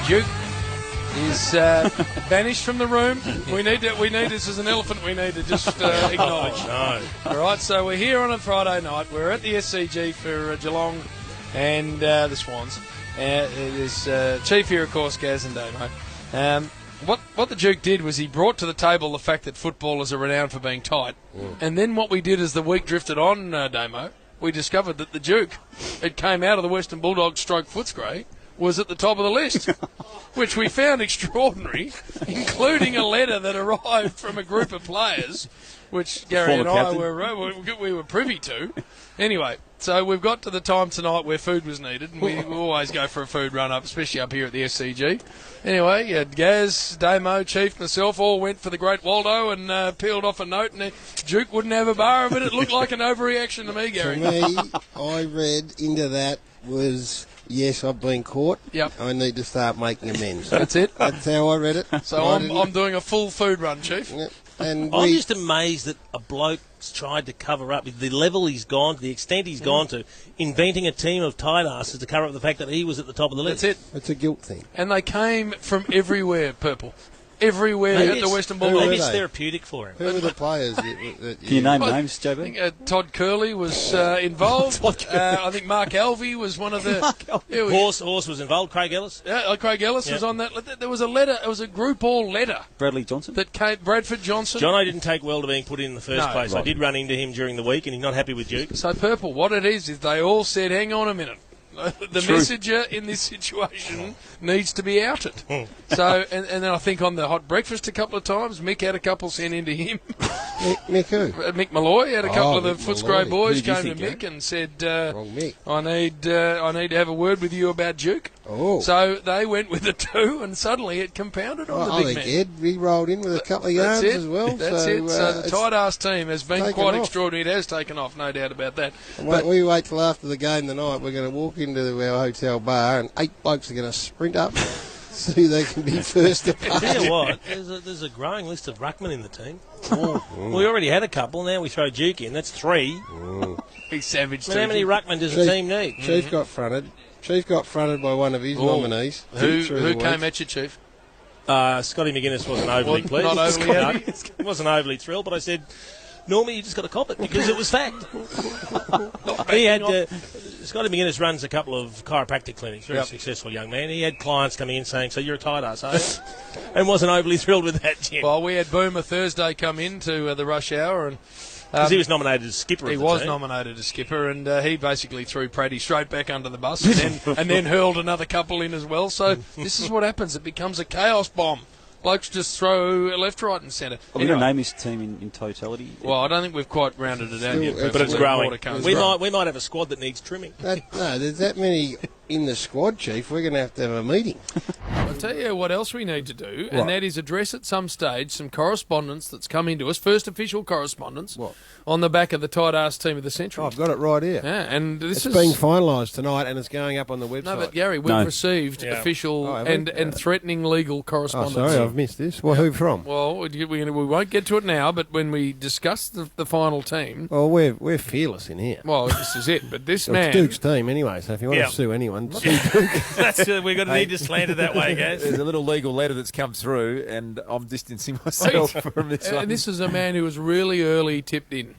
Duke is vanished from the room. We need this as an elephant. We need to just acknowledge. No. All right, so we're here on a Friday night. We're at the SCG for Geelong and the Swans. There's Chief here, of course, Gaz and Damo. What the Duke did was he brought to the table the fact that footballers are renowned for being tight. And then what we did as the week drifted on, Damo, we discovered that the Duke, it came out of the Western Bulldogs stroke Footscray, was at the top of the list, which we found extraordinary, including a letter that arrived from a group of players, which Gary and I were privy to. Anyway, so we've got to the time tonight where food was needed, and we always go for a food run-up, especially up here at the SCG. Anyway, Gaz, Damo, Chief, myself all went for the Great Waldo and peeled off a note, and Duke wouldn't have a bar of it. It looked like an overreaction to me, Gary. To me, I read into that was... Yes, I've been caught. Yep. I need to start making amends. That's it. That's how I read it. So I'm doing a full food run, Chief. Yep. And I'm just amazed that a bloke's tried to cover up the level he's gone to, the extent he's gone to, inventing a team of tight asses to cover up the fact that he was at the top of the list. That's it. It's a guilt thing. And they came from everywhere, Purple. Everywhere at the Western Bulldogs. Maybe it's therapeutic for him. Who were the players that Can you name names, JB? I think Todd Curley was involved. I think Mark Alvey was one of the... Horse was involved. Craig Ellis. Craig Ellis was on that. There was a letter. It was a group all letter. Bradley Johnson? That came, Bradford Johnson. Jono didn't take well to being put in the first place. Right. I did run into him during the week and he's not happy with Duke. So, Purple, what it is they all said, hang on a minute. The messenger in this situation needs to be outed. So, and then I think on the hot breakfast a couple of times, Mick had a couple sent into him. Mick who? Mick Malloy had a couple of the Footscray boys Who came do you to think, Mick and said, Wrong Mick. I need to have a word with you about Duke. Oh. So they went with the two, and suddenly it compounded on the big man. Ed, he rolled in with a couple of yards as well. That's it. So the Tight Arse Team has been quite extraordinary. It has taken off, no doubt about that. But we wait till after the game tonight. We're going to walk into our hotel bar and 8 blokes are going to sprint up, see who they can be first to I tell you what, there's a growing list of ruckmen in the team. We already had a couple, now we throw Duke in. That's 3. He's savage. How many ruckmen does the team need? Chief got fronted. Chief got fronted by one of his nominees. Who came at you, Chief? Scotty McGuinness wasn't overly pleased. Not overly happy? Wasn't overly thrilled, but I said, normally you just got to cop it because it was fact. He had Scotty McGuinness runs a couple of chiropractic clinics, very successful young man. He had clients coming in saying, so you're a tight ass, are you? And wasn't overly thrilled with that, Jim. Well, we had Boomer Thursday come in to the rush hour and... Because he was nominated as skipper of the team. He was nominated as skipper, and he basically threw Praddy straight back under the bus and then hurled another couple in as well. So this is what happens. It becomes a chaos bomb. Blokes just throw left, right and centre. Are we going to name this team in totality? Well, I don't think we've quite rounded it out yet. But it's growing. We might have a squad that needs trimming. No, there's that many in the squad, Chief. We're going to have a meeting. I'll tell you what else we need to do, and that is address at some stage some correspondence that's come into us, first official correspondence, on the back of the Tight Arse Team of the Century. I've got it right here. Yeah, and this is being finalised tonight, and it's going up on the website. No, but Gary, we've received official and threatening legal correspondence. Oh, sorry, I've missed this. Well, who from? Well, we won't get to it now, but when we discuss the final team... Well, we're fearless in here. Well, this is it, but this man... It's Duke's team anyway, so if you want to sue anyone, sue Duke. That's we're going to need to slant it that way, guys. There's a little legal letter that's come through, and I'm distancing myself from this one. And this is a man who was really early tipped in.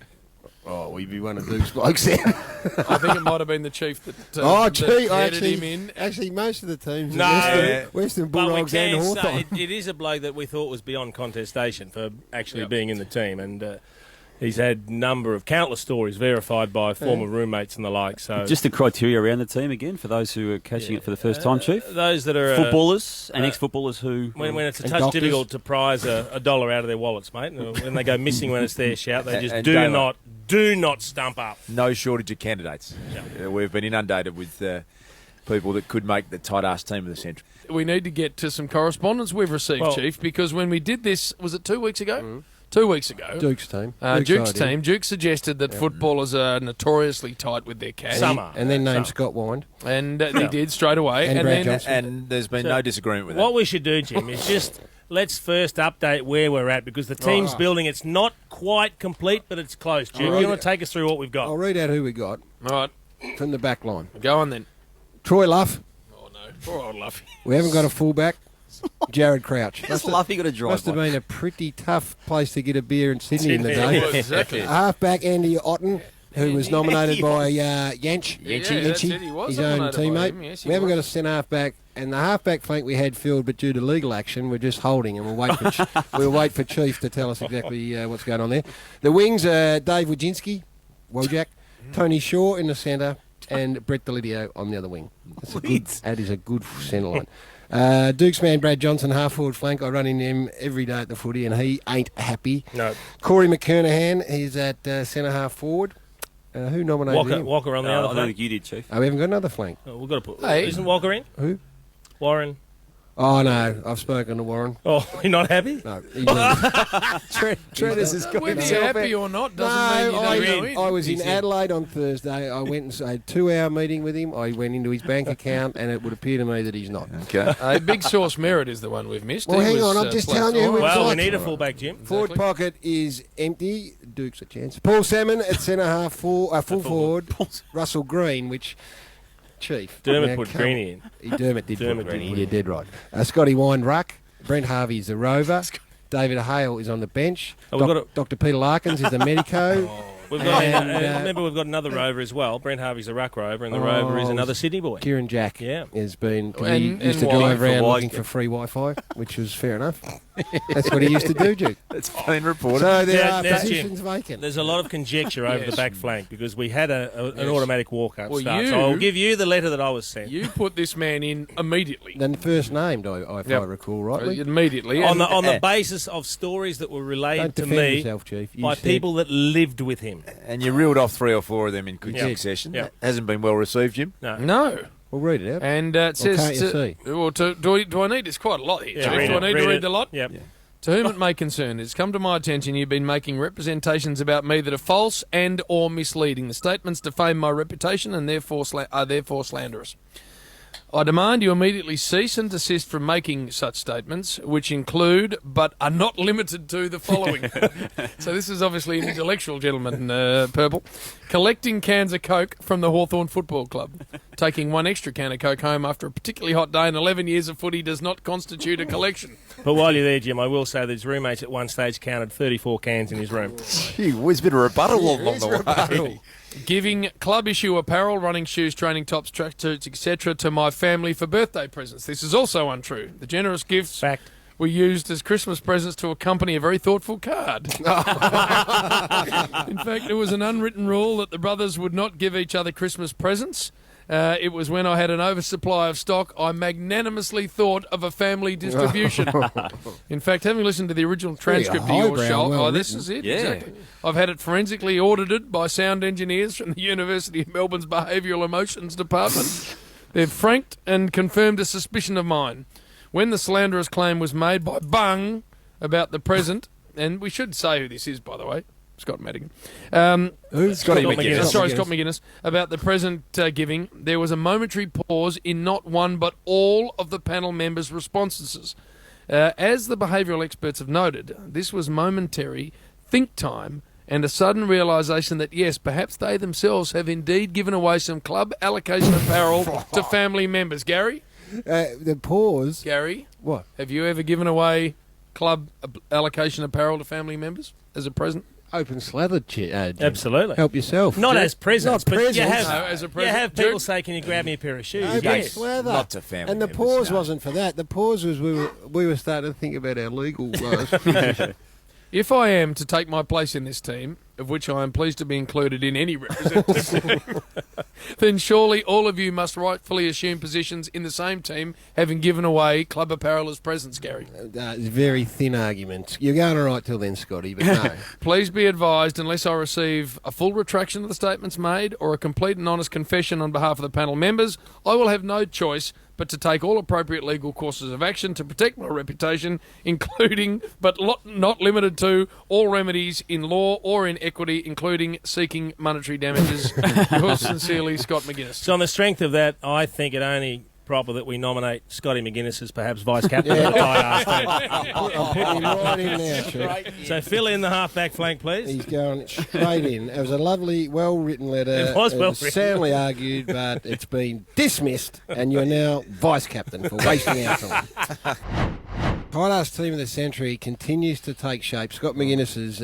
Oh, we'd be one of Duke's blokes then. I think it might have been the chief that headed him in. Actually, most of the teams Western Bulldogs and Hawthorn. It is a bloke that we thought was beyond contestation for actually being in the team, and he's had countless stories verified by former roommates and the like. So just the criteria around the team again for those who are catching it for the first time, Chief. Those that are footballers and ex-footballers who when it's a touch difficult to prize a dollar out of their wallets, mate. When they go missing when it's their shout, they just do not stump up. No shortage of candidates. We've been inundated with people that could make the Tight Arse Team of the Century. We need to get to some correspondence we've received, Chief, because when we did this, was it 2 weeks ago? 2 weeks ago. Duke's team. Duke suggested that footballers are notoriously tight with their cash. And then named Scott Wynd. And he did straight away. And there's been no disagreement with that. What we should do, Jim, is just let's first update where we're at because the team's building. It's not quite complete, but it's close. Duke, you want to take us through what we've got? I'll read out who we got. All right. From the back line. Go on then. Troy Luff. Oh, no. Poor old Luffy. We haven't got a fullback. Jared Crouch. That's Luffy got a drive. Must have been a pretty tough place to get a beer in Sydney in the Sydney. day. Exactly. Halfback Andy Otten, who was nominated by Yanch, that's it, he was his own nominated by teammate. him, yes, he We haven't was. got a centre halfback, and the halfback flank we had filled, but due to legal action, we're just holding, and we'll wait for Chief to tell us exactly what's going on there. The wings are Dave Wojcinski, Wojak, Tony Shaw in the centre, and Brent Deledio on the other wing. That is a good centre line. Duke's man Brad Johnson, half forward flank. I run in him every day at the footy, and he ain't happy. No. Corey McKernan, he's at centre half forward. Who nominated him? Walker on the other I don't flank. think you did, Chief. Oh, we haven't got another flank. Oh, we've got to put. Hey. Isn't Walker in? Who? Warren. Oh, no, I've spoken to Warren. Oh, you're not happy? No, Treaders has got Whether himself you're out. happy or not doesn't mean you don't go in. I was in He said. Adelaide on Thursday. I went and had a 2-hour meeting with him. I went into his bank account, and it would appear to me that he's not. Okay. Big Source Merrett is the one we've missed. Well, He hang was, on, I'm just placed- telling you who we've Well, we got. need a fullback, Jim. Forward Exactly. pocket is empty. Duke's a chance. Paul Salmon at centre half, full forward. Russell Green, which Chief. Dermot now put come- Greenie in. Dermot did Dermot put did Greenie. put You did right. Scotty Wynd ruck. Brent Harvey's the rover. David Hale is on the bench. Oh, we've got Dr. Peter Larkins is the medico. We've got, And, remember, we've got another rover as well. Brent Harvey's a ruck rover, and the rover is another Sydney boy. Kieran Jack Yeah. has been. And- He used to and drive Wally. around For looking Wally. for free Wi-Fi, which was fair enough. That's what he used to do, Duke. It's been reported. So there Yeah, are that's positions vacant. There's a lot of conjecture over Yes. the back flank because we had an Yes. automatic walk-up Well, start. you- So I'll give you the letter that I was sent. You put this man in immediately. Then first named, if Yep. I recall rightly. Immediately. on And- the basis of stories that were relayed Don't to defend me yourself, Chief. You by said- people that lived with him. And you reeled off 3 or 4 of them in quick Yeah. succession. Yeah. Hasn't been well received, Jim. No. No. Well, read it out. And it says... can't you see? Well, do I need... It's quite a lot here. Yeah, Chief. read Do I it, need to read read it. the lot? Yep. To whom it may concern, it's come to my attention you've been making representations about me that are false and or misleading. The statements defame my reputation and are therefore slanderous. I demand you immediately cease and desist from making such statements, which include, but are not limited to, the following. So this is obviously an intellectual gentleman, Purple. Collecting cans of Coke from the Hawthorn Football Club. Taking one extra can of Coke home after a particularly hot day and 11 years of footy does not constitute a collection. But while you're there, Jim, I will say that his roommates at one stage counted 34 cans in his room. Gee whiz, bit of rebuttal along the way. Giving club issue apparel, running shoes, training tops, tracksuits, etc. to my family for birthday presents. This is also untrue. The generous gifts Fact. were used as Christmas presents to accompany a very thoughtful card. In fact, there was an unwritten rule that the brothers would not give each other Christmas presents. It was when I had an oversupply of stock, I magnanimously thought of a family distribution. In fact, having listened to the original transcript of your highbrow, show, well this written. is it, Yeah. exactly. I've had it forensically audited by sound engineers from the University of Melbourne's Behavioural Emotions Department. They've franked and confirmed a suspicion of mine. When the slanderous claim was made by Bung about the present, and we should say who this is, by the way, Scott Madigan. Who? Scotty McGuinness. Sorry, Scott McGuinness. About the present giving, there was a momentary pause in not one but all of the panel members' responses. As the behavioural experts have noted, this was momentary think time and a sudden realisation that, yes, perhaps they themselves have indeed given away some club allocation apparel to family members. Gary? The pause. Gary? What? Have you ever given away club allocation apparel to family members as a present? Open slathered, Jim. Absolutely. Help yourself. Not as presents, Not but presents. you have, No, as a you present. have people Dude. say, can you grab me a pair of shoes? Open Yes. slather. Not to family And the members, pause no. wasn't for that. The pause was we were starting to think about our legal. If I am to take my place in this team, of which I am pleased to be included in any representative team, then surely all of you must rightfully assume positions in the same team, having given away club apparel as presents, Gary. Very thin argument. You're going all right till then, Scotty, but no. Please be advised, unless I receive a full retraction of the statements made or a complete and honest confession on behalf of the panel members, I will have no choice but to take all appropriate legal courses of action to protect my reputation, including, but not limited to, all remedies in law or in equity, including seeking monetary damages. Yours sincerely, Scott McGuinness. So on the strength of that, I think it only proper that we nominate Scotty McGuinness as perhaps vice captain of the Tight Arse Team. I'm putting him right in there, Chief. So fill in the half-back flank, please. He's going straight in. It was a lovely, well-written letter. It was well-written. Soundly argued, but it's been dismissed, and you're now vice captain for wasting our time. Tight Arse Team of the Century continues to take shape. Scott McGuinness's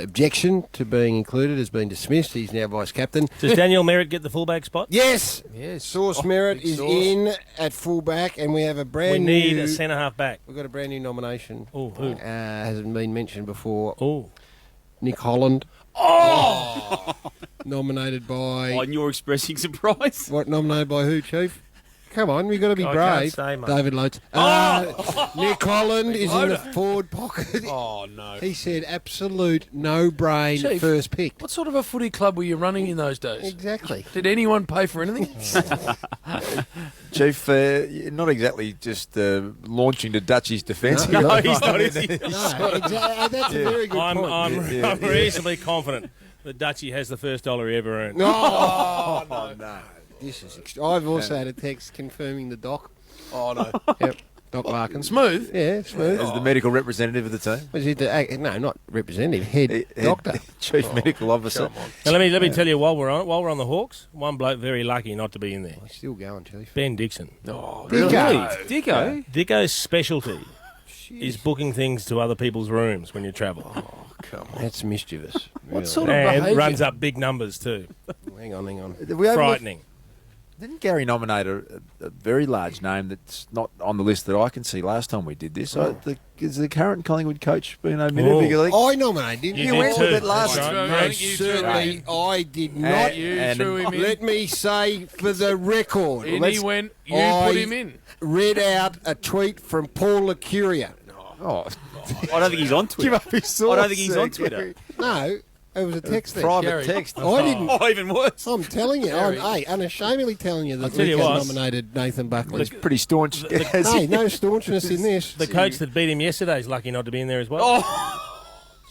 objection to being included has been dismissed. He's now vice captain. Does Daniel Merrett get the fullback spot? Yes! Yes. Sauce Merrett is in at fullback, and we have a We brand need new... a centre-half back. We've got a brand new nomination. Oh, who? Hasn't been mentioned before. Oh. Nick Holland. Oh! Nominated by... Oh, and you're expressing surprise. What, nominated by who, Chief? Come on, we've got to be I brave. can't say, mate. David Loads. Nick Holland is in the forward pocket. Oh, no. He said absolute no-brain Chief. first pick. What sort of a footy club were you running in those days? Exactly. Did anyone pay for anything? Chief, you're not exactly just launching to Dutchy's defence. No, he's not, is he? No, exactly. That's a very good point. I'm reasonably confident that Dutchy has the first dollar he ever earned. Oh, no. this is I've also had a text confirming the doc. Oh, no. Yep, Doc Larkins. Smooth? Yeah, smooth. As the medical representative of the team. Was he no, not representative, head doctor. Chief medical officer. Now, let me tell you while we're on the Hawks, one bloke very lucky not to be in there. He's still going, Chief. Ben Dixon. Oh, Dicko. Dicko's specialty is booking things to other people's rooms when you travel. Oh, come on. That's mischievous. What sort of And behaviour? runs up big numbers too. Hang on. Frightening. Didn't Gary nominate a very large name that's not on the list that I can see last time we did this? Is the current Collingwood coach being omitted? Oh. Bigger league? I nominated him. You did went too. with it last That's time. right. I think you Certainly, I did not. You threw him in. Let me say for the record, And he went, you I put him in. read out a tweet from Paul Lacuria. Oh, I don't think he's on Twitter. give up his source. I don't think he's on Twitter. No, it was a text there. Private Gary. text. I didn't. Oh, even worse. I'm telling you, I'm Gary. unashamedly telling you that tell you Luke what. has nominated Nathan Buckley. He's pretty staunch. Hey, no staunchness in this. The coach that beat him yesterday is lucky not to be in there as well.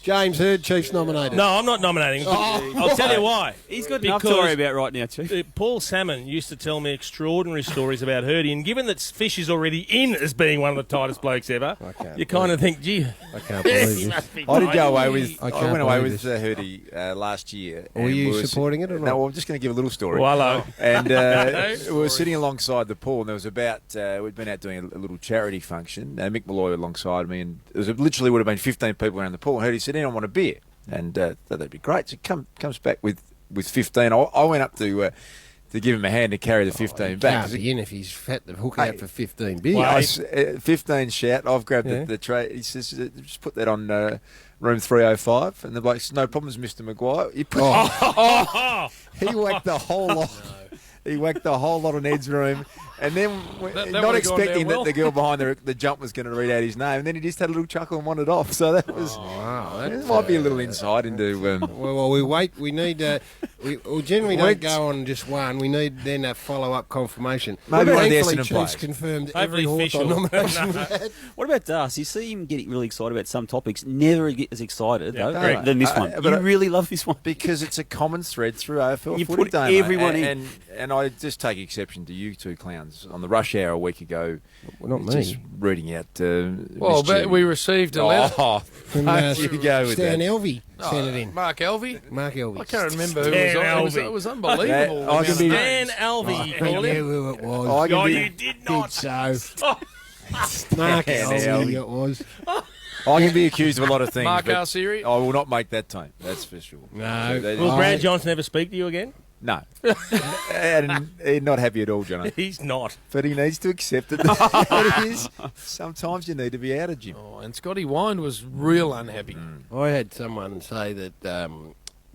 James Hird, Chiefs nominated. No, I'm not nominating him. I'll tell you why. He's got enough to Because- worry about right now, Chief. Paul Salmon used to tell me extraordinary stories about Hurdy, and given that Fish is already in as being one of the tightest blokes ever, can't you kind of think, gee, I can't believe he this. must be I did go tiny. away with. I I, can't went away believe with this. Hurdy last year. Were and you we supporting it or not? No, well, I'm just going to give a little story. Oh, hello. And we were sitting alongside the pool, and there was about we'd been out doing a little charity function. Mick Malloy alongside me, and there was literally would have been 15 people around the pool. And Hurdy said, "Anyone want a beer?" And thought that'd be great. So comes back with 15. I went up to give him a hand to carry the 15 back. Can't be in if he's had the hook out for 15 beers. Yeah, 15 shout. I've grabbed Yeah. the tray. He says, just put that on room 305. And the bloke says, no problems, Mr. Maguire. He, put, he whacked the whole lot. He whacked the whole lot on Ed's room. And then, That not would've expecting gone down well. that the girl behind the jump was going to read out his name. And then he just had a little chuckle and wandered off. So that was... Wow, it might be a little insight into... Well, we wait. We need. We generally don't go on just one. We need then a follow-up confirmation. Maybe one of the Thankfully, Essendon Chiefs players. confirmed every Hopefully Hawthorn official. nomination. we had. What about Das? You see him getting really excited about some topics. Never get as excited Yeah, though, correct. than this one. but You really love this one. Because it's a common thread through AFL You footy put day, mate. everyone in. And I just take exception to you two clowns on the rush hour a week ago. Well, not Just me. reading out. Well, Miss but Jim. we received a letter. Oh, From you go with Stan that. Elvey sent it in. Mark Elvey. Mark Elvey. I can't remember who Stan was on it. It was unbelievable. Yeah, I can be- Dan Alvey, you I call knew him. who it was. I can Oh, be- you did Did not. so. Mark Stan Elvey Elvey. it was. I can be accused of a lot of things. Mark but Arsery. I will not make that time. That's for sure. No. Will Brad Johnson ever speak to you again? No. And he's not happy at all, Johnny. He's not. But he needs to accept it. That it is. Sometimes you need to be out of gym. Oh, and Scotty Wynd was real unhappy. I had someone say that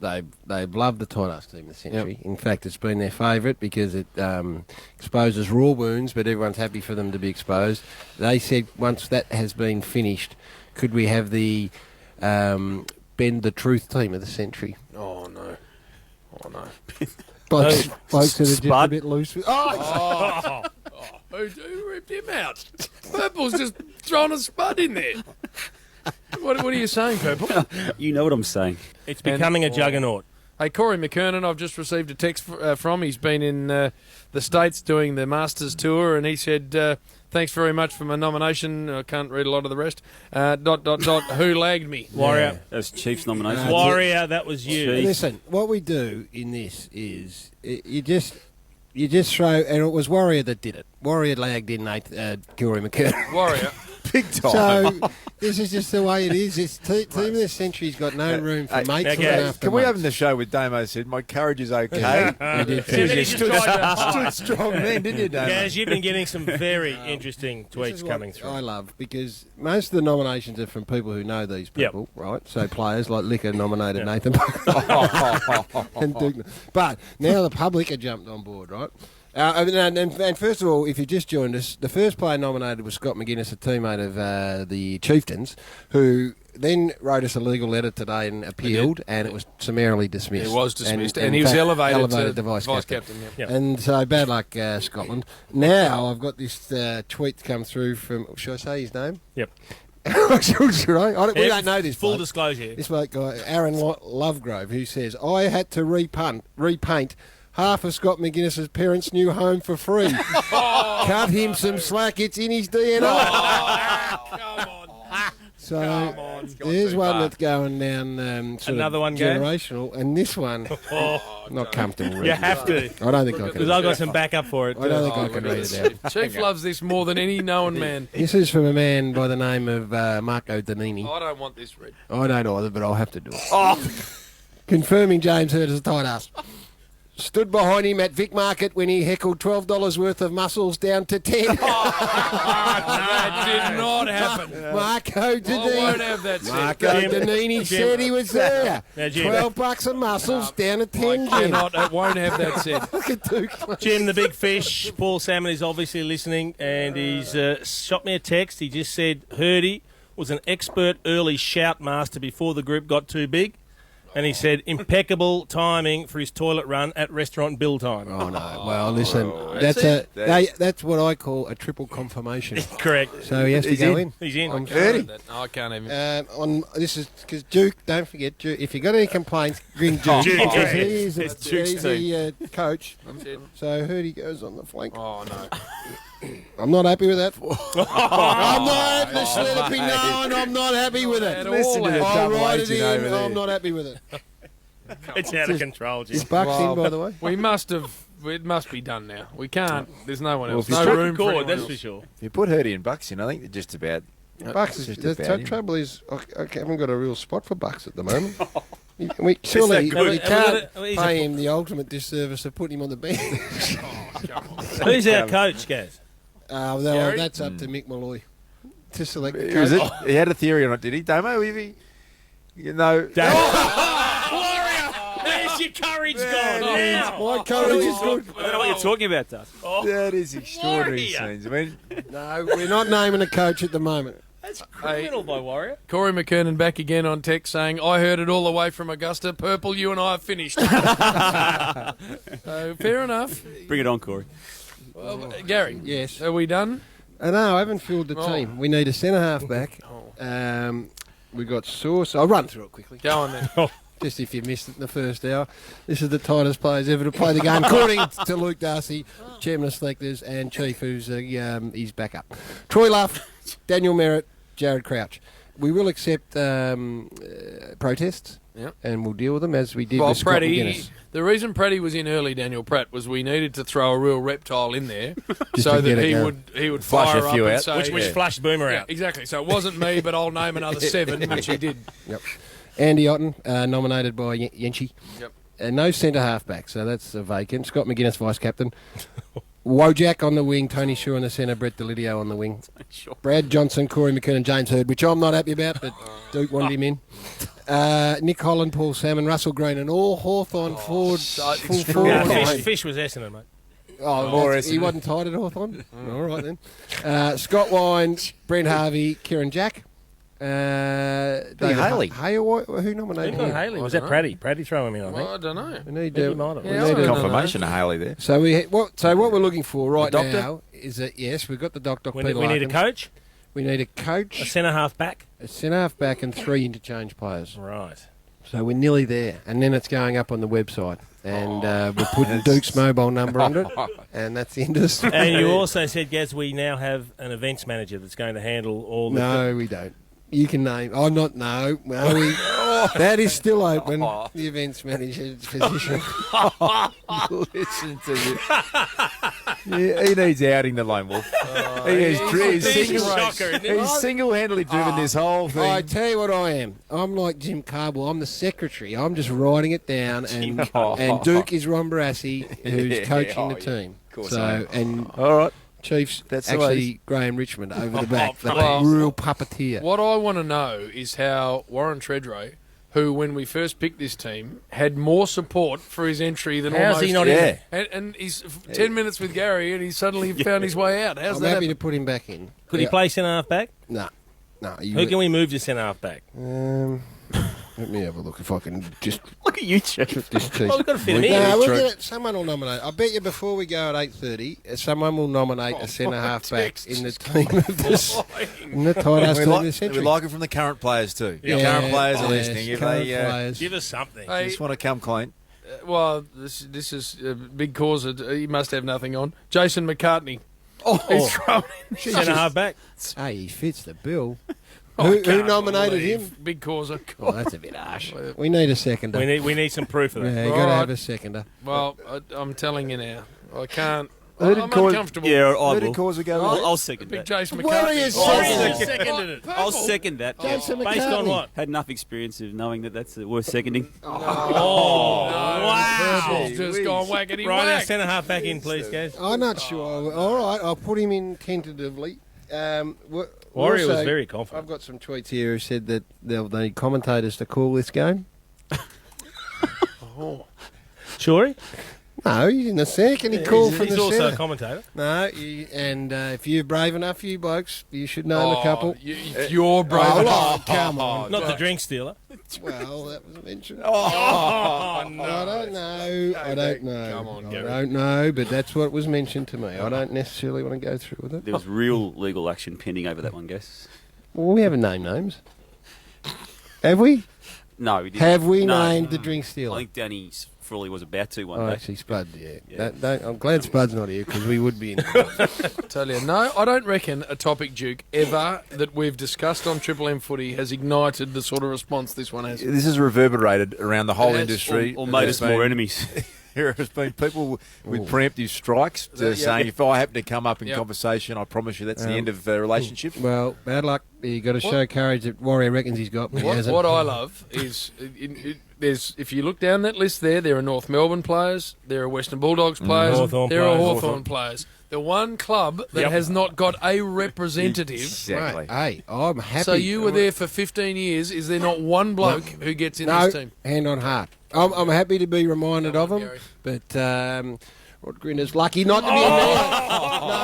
they've loved the Tight Arse Team of the century. In fact, it's been their favourite because it exposes raw wounds, but everyone's happy for them to be exposed. They said once that has been finished, could we have the Bend the Truth Team of the century? Oh, no. Oh, no. Blokes that are just a Spud. bit loose. Oh, Who ripped him out? Purple's just throwing a spud in there. What are you saying, Purple? You know what I'm saying. It's becoming a juggernaut. Hey, Corey McKernan, I've just received a text from. He's been in the States doing the Masters tour, and he said, thanks very much for my nomination. I can't read a lot of the rest. ... Who lagged me? Warrior. That was Chief's nomination. Warrior, that was you. Listen, what we do in this is you just throw, and it was Warrior that did it. Warrior lagged in Corey McKernan. Warrior. Big time. So this is just the way it is. It's team of the century's got no room for mates. Can we open the show with Damo said, my courage is okay? You Stood strong then, didn't you, Damo? Gaz, you've been getting some very interesting tweets coming through. I love, because most of the nominations are from people who know these people, right? So players like Licker nominated Nathan and Duke. But now the public have jumped on board, right? And first of all, if you just joined us, the first player nominated was Scott McGuinness, a teammate of the Chieftains, who then wrote us a legal letter today and appealed, and it was summarily dismissed. It was dismissed, and he was elevated to vice captain. Yep. And so bad luck, Scotland. Now I've got this tweet come through from, should I say his name? Yep. Should I? We don't know this. Full bloke. disclosure. This bloke guy, Aaron Lovegrove, who says, I had to repaint half of Scott McGuinness's parents' new home for free. Cut him some slack, it's in his DNA. Come on. So there's one that's going down Another one generational, and this one, not comfortable reading. You have to. I don't think I can. Because I've got some backup for it. I don't think I can read it out. Chief loves this more than any known man. This is from a man by the name of Marco Danini. I don't want this read. I don't either, but I'll have to do it. Confirming James Hurd as a tight ass. Stood behind him at Vic Market when he heckled $12 worth of mussels down to 10. That did not happen. Marco I won't Danini. have that said. Marco Danini said he was there. Now, Jim. $12 of mussels down to 10. I won't have that said. Look at Duke. Jim, the big fish, Paul Salmon, is obviously listening, and he's shot me a text. He just said Hurdy was an expert early shout master before the group got too big. And he said impeccable timing for his toilet run at restaurant bill time. Oh, no. Well, listen, that's what I call a triple confirmation. Correct. So he has to go in. He's in. I can't even. This is because Duke, don't forget, Duke, if you got any complaints, ring Duke. Because he's the coach. So Hurdy goes on the flank. Oh, no. I'm not happy with that. I'm not happy. Just let it be known I'm not happy with it. Listen to the I'll double write it agent over in. there. I'm not happy with it. It's out of control, Jim. Is Bucks in, by the way? We must have. It must be done now. We can't. There's no one else. Well, No room for Record, anyone that's else. for sure. If you put Hurdy and Bucks in, I think they're just about... Bucks is just the about him. trouble is I haven't got a real spot for Bucks at the moment. Surely good? we can't He's pay him the ultimate disservice of putting him on the bench. Who's our coach, Gaz? Well, that's up to Mick Malloy to select the Was coach. it? He had a theory on it, did he? Damo, you know... Warrior! Where's your courage gone now? My courage is good. I don't know what you're talking about, Dust. That is extraordinary Warrior. scenes. I mean, No, we're not naming a coach at the moment. That's criminal by Warrior. Corey McKernan back again on text saying, I heard it all the way from Augusta. Purple, you and I have finished. So, fair enough. Bring it on, Corey. Well, Gary, Yes. are we done? No, I haven't filled the team. We need a centre half back. We got Sauce. I'll run through it quickly. Go on then. Just if you missed it in the first hour. This is the tightest players ever to play the game, according to Luke Darcy, Chairman of Selectors, and Chief, who's his backup. Troy Luff, Daniel Merrett, Jared Crouch. We will accept protests, and we'll deal with them as we did with Scott McGuinness. The reason Pratty was in early, Daniel Pratt, was we needed to throw a real reptile in there so to that get it he going. would Flush fire a few up out. and say, Which flushed Boomer yeah, out. exactly. So it wasn't me, but I'll name another 7, which he did. Yep. Andy Otten, nominated by Yenchi. Yep. No centre half back, so that's a vacant. Scott McGuinness, vice captain. Wojak on the wing, Tony Shaw on the centre, Brett Deledio on the wing. Brad Johnson, Corey McKernan, James Hurd, which I'm not happy about, but Duke wanted him in. Nick Holland, Paul Salmon, Russell Green, and all Hawthorn forward, full forward. Fish was Essendon, mate. He wasn't tied at Hawthorn? All right then. Scott Wynd, Brent Harvey, Kieren Jack. David Haley. Hale, who nominated him? Haley. Was that Pratty? Pratty throwing him in, I think. I don't know. We need He might have. we Yeah, need I a- don't confirmation of Haley there. So what we're looking for right doctor? now is that yes, we've got the Doc We Peter need a Larkins. coach, We need a a coach, centre half back. a centre half back, and 3 interchange players. Right. So we're nearly there, and then it's going up on the website, and we're putting Duke's mobile number under it, and that's the end of the story. And you also said, Gaz, we now have an events manager that's going to handle all the... No, we don't. You can name... Oh, not no. That is still open, the events manager's position. Listen to you. Yeah, he needs outing, the lone wolf. He's single-handedly driven this whole thing. I tell you what I am. I'm like Jim Carbell. I'm the secretary. I'm just writing it down, and Duke is Ron Barassi, who's coaching the team. Of course All right. Chiefs, that's actually Graham Richmond over the back, the real puppeteer. What I want to know is how Warren Treadray, who when we first picked this team had more support for his entry than How's almost he not in? and he's 10 minutes with Gary and he suddenly found his way out. How's I'm that happy happen? to put him back in. Could he play centre-half back? No. Who can we move to centre-half back? Let me have a look if I can just Look at you, Chief. this Well, we've got to fit him in. No, we'll get it. Someone will nominate. I bet you before we go at 8:30, someone will nominate a centre half back in the team of this, in the tight ass team of the century. We like it from the current players too. Yeah. Current players are Yes, listening. If current they players. Give us something. Hey, just want to come clean. well, this is a big cause. He must have nothing on. Jason McCartney. He's thrown in. Centre-half back. Hey, he fits the bill. I Who can't nominated believe. him? Big causer. Oh, that's a bit harsh. We need a seconder. We need some proof of that. Yeah, you All got to right. have a seconder. Well, I'm telling you now. I can't. Who did I'm cause- uncomfortable. Yeah, I Who did will. causa go with? I'll second Big that. Jason What are McCartney. you Oh, saying? seconded it. I'll second that. Jason Based on McCartney. what? Had enough experience of knowing that that's worth seconding. Oh, wow. Purple's just gone whackety Right, now whack. centre-half back in, please, guys. I'm not sure. All right, I'll put him in tentatively. Warrior was also, very confident. I've got some tweets here who said that they'll need commentators to call this game. Sure. No, he's in the second. He called from He's the also a centre. commentator. No, and if you're brave enough, you blokes, you should know a couple. You're brave Oh, enough. come on. Not the drink stealer. Well, that was mentioned. Oh, no. I don't know. I don't know. Come on, I Gary. don't know, but that's what was mentioned to me. I don't necessarily want to go through with it. There was real legal action pending over that one, guess. Well, we haven't named names. Have we? No, we didn't. Have we No. named the drink I stealer? think Danny Frawley was about to one Oh, day. actually, Spud, yeah. Yeah. I'm glad Spud's not here because we would be in. Tell you, no, I don't reckon a topic, Duke, ever that we've discussed on Triple M Footy has ignited the sort of response this one has. This has reverberated around the whole Yes. industry. Or made us There's more been- enemies. There has been people with preemptive strikes saying, if I happen to come up in Yep. conversation, I promise you that's the end of relationships. Well, bad luck. You got to show courage that Warrior reckons he's got, but he hasn't. What I love is there's if you look down that list there are North Melbourne players, there are Western Bulldogs players, Hawthorn there are players. Hawthorn players. The one club that has not got a representative. Exactly. Hey, I'm happy. So you were there for 15 years. Is there not one bloke who gets in No, this team? hand on heart. I'm happy to be reminded of him, Gary. but Rod Grinter's lucky not to be in there.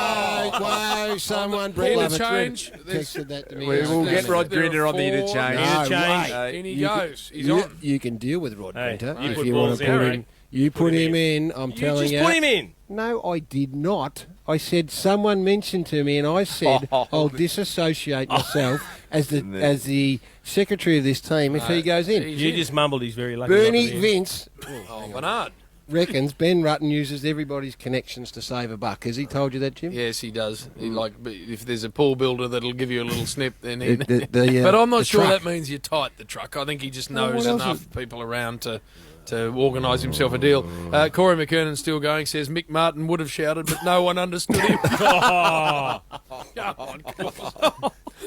No, someone, Brent Lovett, Interchange. texted that to me. We will yesterday. get Rod There are Grinter on the four- interchange. No, Interchange. wait. In he You goes. He's you, on. you can deal with Rod Hey, Grinter you if put you want balls to in, put right? him. You put him in. I'm You telling just you. put him in. No, I did not. I said someone mentioned to me, and I said I'll disassociate myself as the secretary of this team if he goes in. He's You in. just mumbled he's very lucky. not Bernie to be in. Vince Oh, Bernard. reckons Ben Rutten uses everybody's connections to save a buck. Has he told you that, Jim? Yes, he does. He if there's a pool builder that'll give you a little snip, then he. The, But I'm the not sure truck. that means you're tight. The truck. I think he just Well, knows what else enough people around to organise himself a deal. Corey McKernan's still going. Says Mick Martin would have shouted, but no one understood him. Oh, Come on,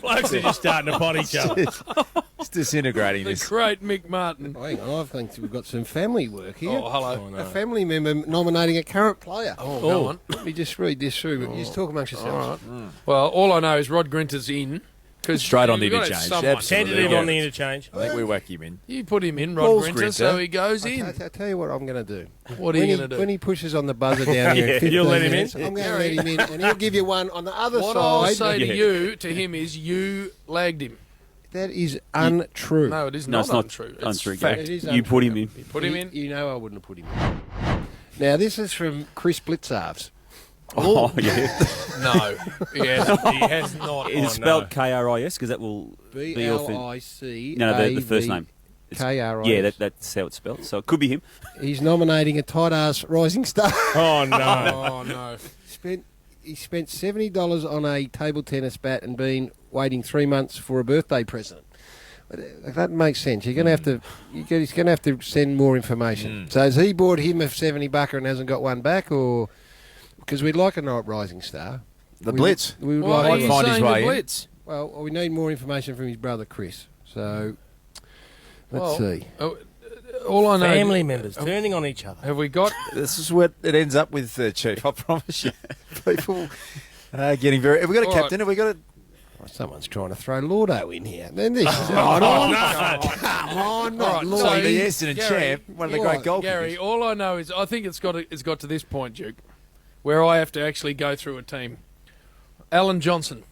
blokes are just starting to pot each other. It's disintegrating the this. great Mick Martin. Oh, hang on, I think we've got some family work here. Oh, hello. A family member nominating a current player. Oh, go on. Let me just read this through, but you just talk amongst yourselves. All right. Well, all I know is Rod Grinter's in. Cause Straight on the you've gotta have interchange. someone. Absolutely. Tentative Yeah. on the interchange. I think we whack him in. You put him in, Rod Paul's Grinter, Grinter. so he goes in. I'll tell you what I'm going to do. What are you When going to do? When he pushes on the buzzer down here, Yeah, in 15 you'll let him in? minutes, I'm going to let him in, and he'll give you one on the other What I'll side. say Yeah. to him is you lagged him. That is untrue. No, it is No, not it's not untrue. It's untrue, fact. Gary. It is You untrue. put him in. Put him in. You know I wouldn't have put him in. Now, this is from Chris Blitzarves. Oh, yeah. No, he has not. It's spelled K-R-I-S because that will be your thing. B-L-I-C. No, the first name. K-R-I-S. Yeah, that's how it's spelled. So it could be him. He's nominating a tight arse rising star. Oh, no. Oh, no. He spent $70 on a table tennis bat and been waiting 3 months for a birthday present. That makes sense. You're going to have to. He's going to have to send more information. So has he bought him a $70 and hasn't got one back, or because we'd like a night rising star? The Blitz. We would Why like are you find his saying way the in. Blitz? Well, we need more information from his brother Chris. So let's Well, see. All I know... Family members turning on each other. Have we got... This is what it ends up with, Chief. I promise you. People getting very. Have we got a All captain? Have we got a? Oh, someone's trying to throw Lordo in here. Then this is come on, not All right, Lord. so the Essendon Gary, champ, one of the great goalkeepers. Gary, all I know is I think it's got to this point, Duke, where I have to actually go through a team. Alan Johnson.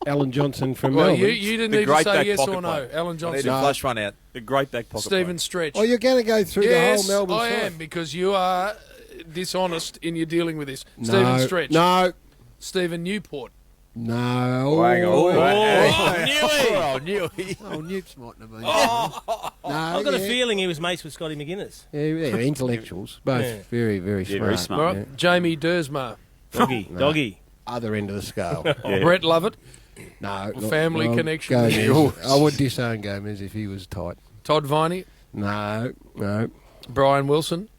Alan Johnson from Well, Melbourne. you didn't The need to great say back yes pocket or no. player. Alan I need Johnson. a flush one out. The great back pocket Stephen player. Stretch. Oh, you're going to go through Yes, the whole Melbourne I side? am, because you are dishonest in your dealing with this. No, Stephen Stretch. No. Stephen Newport. No. Hang on. Oh, Newey. Oh, Newps mightn't have been. No, I've got a feeling he was mates with Scotty McGuinness. Yeah, intellectuals. Both Yeah. very, very Yeah, smart. very smart. Yeah. Jamie Dersma. Doggy. Other end of the scale. Yeah. Brett Lovett. No. Family connection. Gomez. I would disown Gomez if he was tight. Todd Viney. No. Brian Wilson.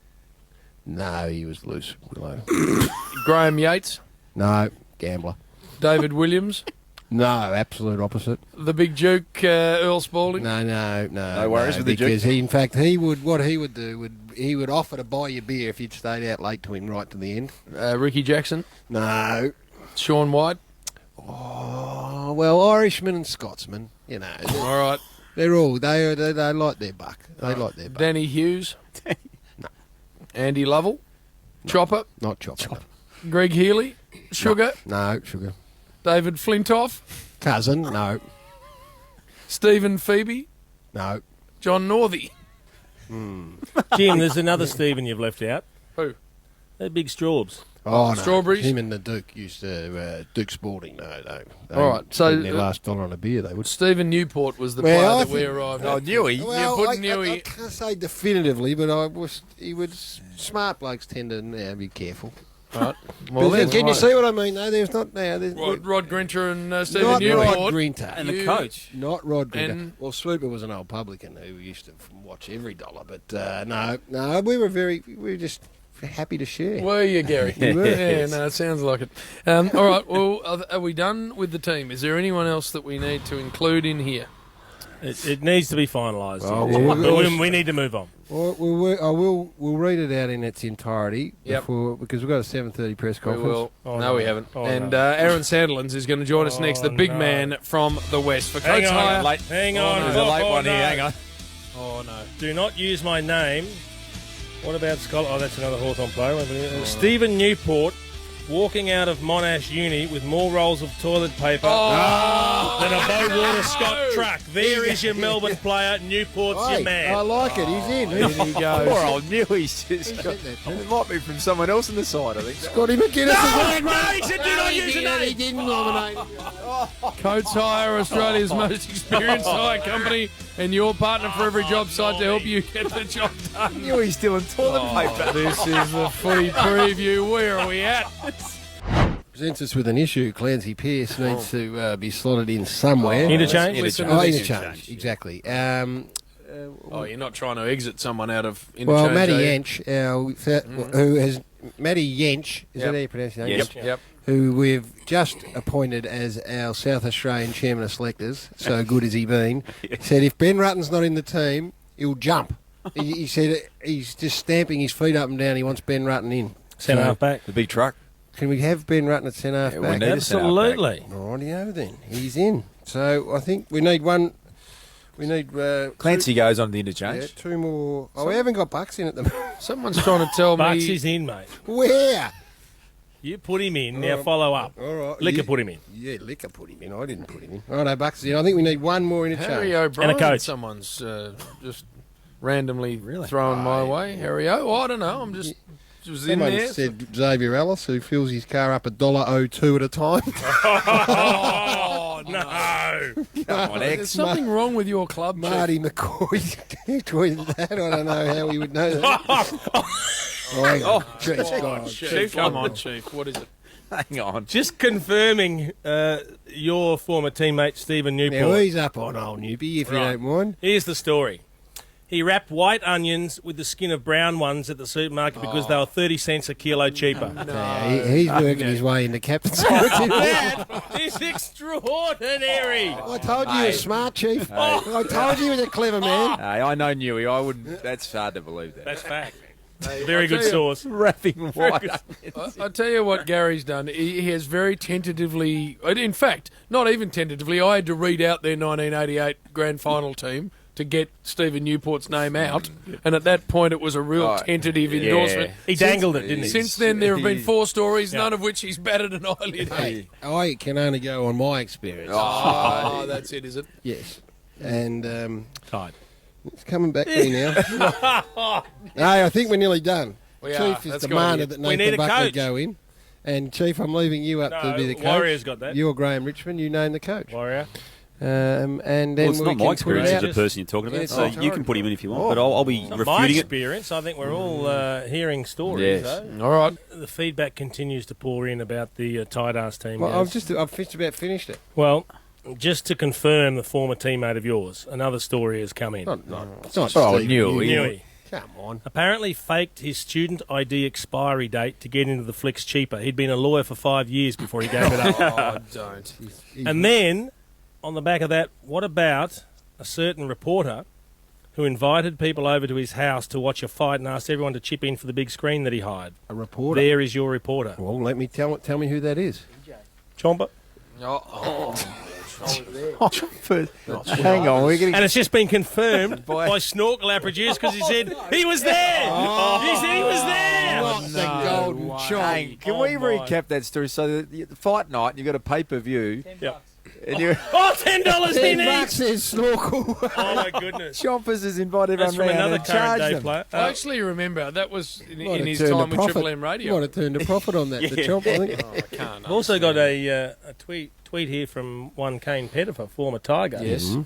No, he was loose. No. Graham Yates. No, gambler. David Williams. No, absolute opposite. The Big Duke, Earl Spalding. No. No worries with the Duke. because he would offer to buy you beer if you'd stayed out late to him right to the end. Ricky Jackson. No. Sean White. Oh, well, Irishmen and Scotsmen, you know, All right. they like their buck. They like their buck. Danny Hughes. No. Andy Lovell. Chopper. Not Chopper. Greg Healy. Sugar. No, Sugar. David Flintoff. Cousin, no. Stephen Phoebe. No. John Northey. Jim, there's another Stephen you've left out. Who? They're big Straubs. Oh, no. Strawberries? Him and the Duke used to, Duke Sporting, no. All right, so, their last dollar on a beer, they would. Stephen Newport was the Well, player I that we think- arrived Oh, at. Newey. Well, put I Newey- can't say definitively, but smart blokes tend to be careful. Right. Well, then, can you right. see what I mean? No, there's not now. Rod Grinter and Stephen Not Newport. Rod Grinter. And the You- coach. Not Rod Grinter. And- Well, Swooper was an old publican who used to watch every dollar, but no, we were just happy to share. Were you, Gary? We were. Yeah, no, it sounds like it. All right, well, are we done with the team? Is there anyone else that we need to include in here? It needs to be finalised. Oh, But well, we need to move on. We'll read it out in its entirety Yep. because we've got a 7:30 press We conference. will. Oh, no, no. we haven't. Oh, and no. Aaron Sandilands is going to join us next, the big no. man from the West. For Hang Coach on, Hire. late. Hang on. There's a late Oh, one no. here. Hang on. Oh, no. Do not use my name. What about Scott? Oh, that's another Hawthorn player. Stephen Newport walking out of Monash Uni with more rolls of toilet paper than a Bowater Scott truck. There is your Melbourne player. Newport's Hey, your man. I like it. He's in. There he goes. Poor old Newey's just He's got. in there. It might be from someone else on the side, I think. Scotty McGuinness. No, he said do not use a He name. didn't nominate. Coach Hire, Australia's most experienced hire company, and your partner for every job site to help you get the job done. Newey's stealing toilet paper. This is the footy preview. Where are we at? Presents us with an issue. Clancee Pearce needs to be slotted in somewhere. Interchange? Listen Oh, to this. interchange. Exactly. Oh, you're not trying to exit someone out of interchange. Well, Matty are you? Yench, who has Matty Yench, is that how you pronounce his name? Yes. Yep. Who we've just appointed as our South Australian chairman of selectors. So good has he been? Said if Ben Rutten's not in the team, he'll jump. He said he's just stamping his feet up and down. He wants Ben Rutten in. Centre So, half back. The big truck. Can we have Ben Rutten at centre half Yeah, we back? need a Absolutely. Rightio then. He's in. So I think we need one. We need Clancee goes on the yeah, interchange. two more. Oh, we haven't got Bucks in at the moment. Someone's trying to tell Bucks me. is in, mate. Where? You put him in, now follow up. All right. Liquor yeah. put him in. Yeah, Liquor put him in. I didn't put him in. Righto, Bucks is in. I think we need one more interchange. Harry O'Brien. And a coach. Someone's just randomly throwing my way. Harry O. I don't know. I'm just was in Someone there. said Xavier Ellis, who fills his car up $1.02 at a time. Oh no. Come on, There's X. something wrong with your club, Chief. Marty McCoy tweeted that. I don't know how he would know that. Chief, come on, Chief. What is it? Hang on. Just confirming your former teammate, Stephen Newport. Now, he's up on old Newbie, if you don't mind. Here's the story. He wrapped white onions with the skin of brown ones at the supermarket because they were 30 cents a kilo cheaper. He's working his way into captaincy. That is extraordinary. I told you he was smart, Chief. I told you he was a clever man. Hey, I know Newey. I wouldn't. That's hard to believe that. That's fact. Very good source. Wrapping white. I'll tell you what Gary's done. He has very tentatively, in fact, not even tentatively, I had to read out their 1988 grand final team to get Stephen Newport's name out, and at that point it was a real tentative endorsement. He dangled it, didn't he? Since then there have been 4 stories, none of which he's batted an eyelid. Hey, I can only go on my experience. Oh, that's it, is it? Yes. And Tight. it's coming back to me now. Hey, I think we're nearly done. We Chief are. has That's demanded got that We need Nathan a Buckley coach. go in. And, Chief, I'm leaving you up to be the coach. Warrior's got that. You're Graham Richmond. You name the coach. Warrior. And then Well, it's we not can my put experience it of out. the person you're talking about, Yes, so it's you can put him in if you want, but I'll be Not my refuting it. experience. I think we're all hearing stories, Yes. though. All right. The feedback continues to pour in about the Tight Arse Team. Well, guys. I've just about finished it. Well, just to confirm the former teammate of yours, another story has come in. It's not Oh, Steve Newey. Newey Come on. apparently faked his student ID expiry date to get into the flicks cheaper. He'd been a lawyer for 5 years before he gave it up. Oh, don't. And then, on the back of that, what about a certain reporter who invited people over to his house to watch a fight and asked everyone to chip in for the big screen that he hired? A reporter. There is your reporter. Well, let me tell me who that is. Chomper. Hang on. We're getting. And it's just been confirmed by Snorkel, our producer, because he said he was there. He said he was there. Not the golden Hey, child. can we recap that story? So the fight night, you've got a pay-per-view. Yep. And you're, Oh, $10 he $10 needs. says Snorkel. Oh, my goodness. Chompers has invited That's from everyone round another and current charged day them. player. I actually remember that was in Might have his turned a time with profit. Triple M Radio. Might have turned a profit on that. The chomp, I think. I can't. I've also got a tweet here from one Kane Pettifer, former Tiger. Yes.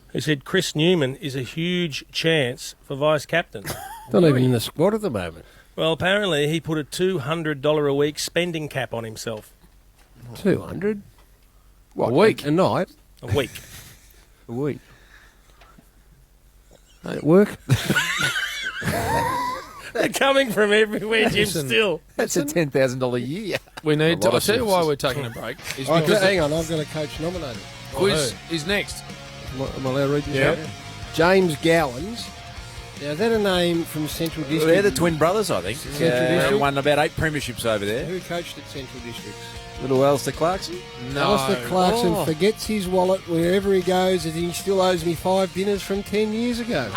Who said Chris Newman is a huge chance for vice captain. Not even in the squad at the moment. Well, apparently he put a $200 a week spending cap on himself. 200? A week. A night? A week. A week. At work? They're coming from everywhere, Jim, Listen. still. That's a $10,000 a year. We need to. A lot I'll of tell you why sentences. we're taking a break. Is Oh, because hang on, I've got a coach nominated. the quiz is next. Am I allowed to read this? Yep. out? James Gowans. Now, is that a name from Central District? They're the twin brothers, I think. Central District? Won about 8 premierships over there. Who coached at Central Districts? Little Alastair Clarkson. Alastair Clarkson forgets his wallet wherever he goes, and he still owes me 5 dinners from 10 years ago.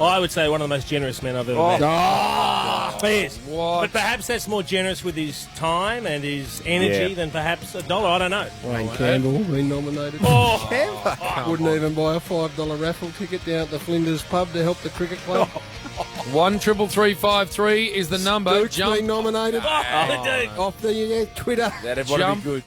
I would say one of the most generous men I've ever met. He is. What? But perhaps that's more generous with his time and his energy Yeah. than perhaps $1. I don't know. Wayne Campbell, been nominated. Oh, Wouldn't even buy a $5 raffle ticket down at the Flinders pub to help the cricket club. 133353 is the number. Duke's been nominated oh, off the Twitter. That'd be Jump. good.